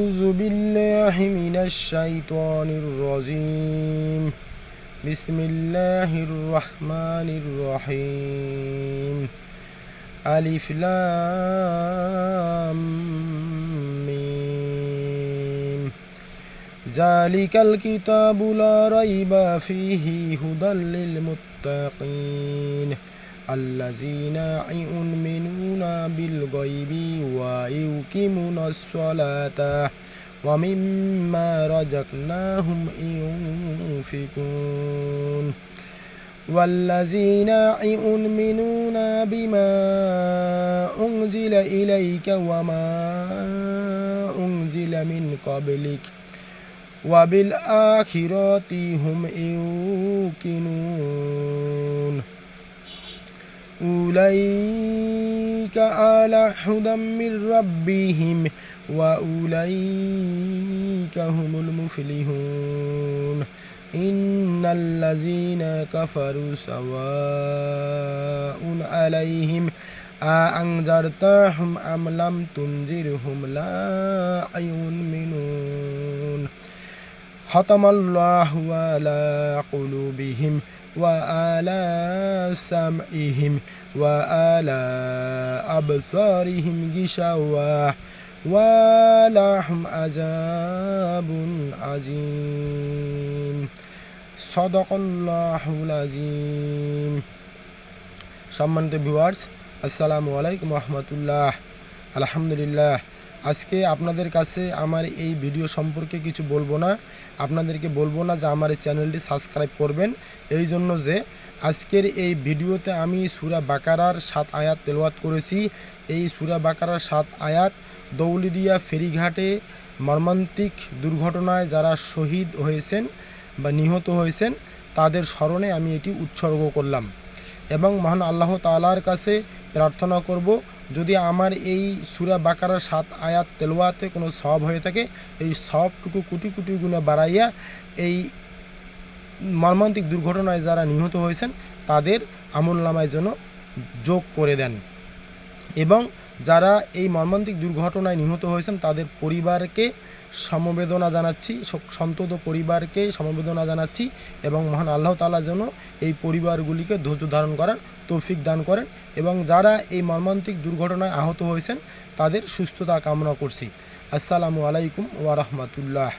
أعوذ بالله من الشيطان الرجيم بسم الله الرحمن الرحيم ألف لام ميم ذلك الكتاب لا ريب فيه هدى للمتقين الذين يؤمنون بالغيب ويقيمون الصلاة ومما رزقناهم ينفقون والذين يؤمنون بما أنزل إليك وما أنزل من قبلك وبالآخرة هم يوقنون أولئك على هدى من ربهم وأولئك هم المفلحون إن الذين كفروا سواء عليهم أأنذرتهم أم لم تنذرهم لا يؤمنون ختم الله على قلوبهم وعلى سمعهم وعلى أبصارهم غشاوة ولهم عذاب عظيم صدق الله العظيم। সম্মানিত ভিউয়ার্স, আসসালামু আলাইকুম রহমতুল্লাহ। আলহামদুলিল্লাহ, আজকে আপনাদের কাছে আমার এই ভিডিও সম্পর্কে কিছু বলবো না, আপনাদেরকে বলবো না যে আমার এই চ্যানেলটি সাবস্ক্রাইব করবেন। এই জন্য যে আজকের এই ভিডিওতে আমি সূরা বাকারার 7 আয়াত তেলাওয়াত করেছি। এই সূরা বাকারার 7 আয়াত দৌলতদিয়া ফেরিঘাটে মর্মান্তিক দুর্ঘটনায় যারা শহীদ হয়েছেন বা নিহত হয়েছেন তাদের স্মরণে আমি এটি উৎসর্গ করলাম এবং মহান আল্লাহ তাআলার কাছে প্রার্থনা করব, যদি আমার এই সূরা বাকারার 7 আয়াত তেলাওয়াতে কোনো সওয়াব হয়ে থাকে, এই সওয়াবটুকু কোটি কোটি গুণে বাড়াইয়া এই মর্মান্তিক দুর্ঘটনায় যারা নিহত হয়েছেন তাদের আমলনামায় যেন যোগ করে দেন এবং যারা এই মর্মান্তিক দুর্ঘটনায় নিহত হয়েছেন তাদের পরিবারকে সমবেদনা জানাচ্ছি, সন্তত পরিবারকে সমবেদনা জানাচ্ছি এবং মহান আল্লাহ তাআলা যেন এই পরিবারগুলিকে ধৈর্য ধারণ করার তৌফিক দান করেন এবং যারা এই মর্মান্তিক দুর্ঘটনায় আহত হয়েছেন তাদের সুস্থতা কামনা করছি। আসসালামু আলাইকুম ওয়া রাহমাতুল্লাহ।